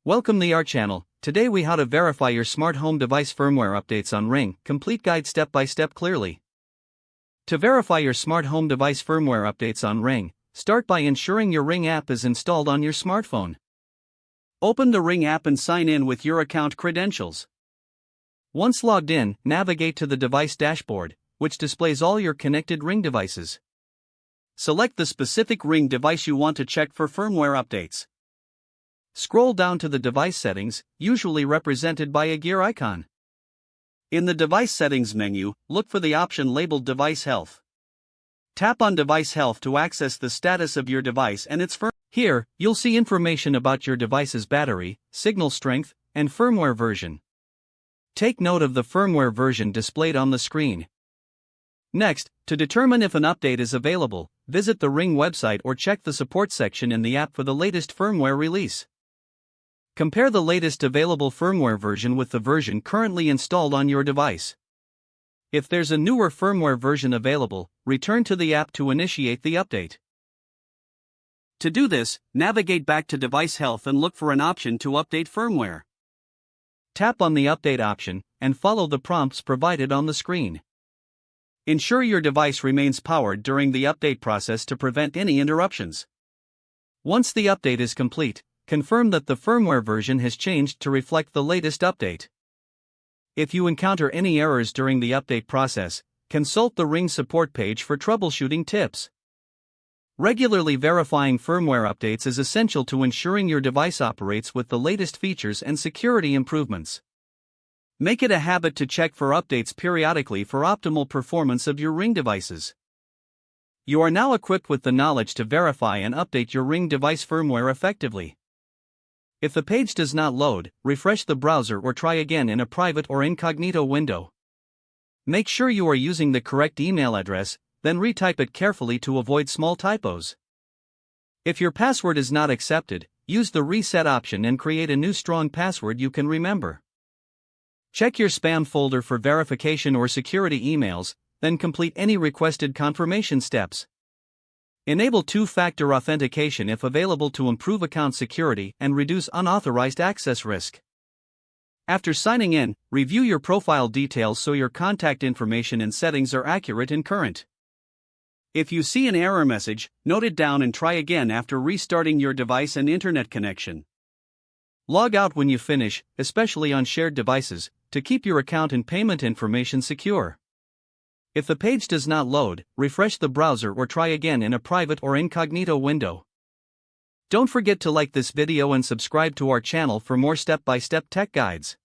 Welcome to our channel. Today we how to verify your smart home device firmware updates on Ring. Complete guide step by step clearly. To verify your smart home device firmware updates on Ring, start by ensuring your Ring app is installed on your smartphone. Open the Ring app and sign in with your account credentials. Once logged in, navigate to the device dashboard, which displays all your connected Ring devices. Select the specific Ring device you want to check for firmware updates. Scroll down to the device settings, usually represented by a gear icon. In the device settings menu, look for the option labeled Device Health. Tap on Device Health to access the status of your device and its firmware. Here, you'll see information about your device's battery, signal strength, and firmware version. Take note of the firmware version displayed on the screen. Next, to determine if an update is available, visit the Ring website or check the support section in the app for the latest firmware release. Compare the latest available firmware version with the version currently installed on your device. If there's a newer firmware version available, return to the app to initiate the update. To do this, navigate back to Device Health and look for an option to update firmware. Tap on the Update option, and follow the prompts provided on the screen. Ensure your device remains powered during the update process to prevent any interruptions. Once the update is complete, confirm that the firmware version has changed to reflect the latest update. If you encounter any errors during the update process, consult the Ring support page for troubleshooting tips. Regularly verifying firmware updates is essential to ensuring your device operates with the latest features and security improvements. Make it a habit to check for updates periodically for optimal performance of your Ring devices. You are now equipped with the knowledge to verify and update your Ring device firmware effectively. If the page does not load, refresh the browser or try again in a private or incognito window. Make sure you are using the correct email address, then retype it carefully to avoid small typos. If your password is not accepted, use the reset option and create a new strong password you can remember. Check your spam folder for verification or security emails, then complete any requested confirmation steps. Enable two-factor authentication if available to improve account security and reduce unauthorized access risk. After signing in, review your profile details so your contact information and settings are accurate and current. If you see an error message, note it down and try again after restarting your device and internet connection. Log out when you finish, especially on shared devices, to keep your account and payment information secure. If the page does not load, refresh the browser or try again in a private or incognito window. Don't forget to like this video and subscribe to our channel for more step-by-step tech guides.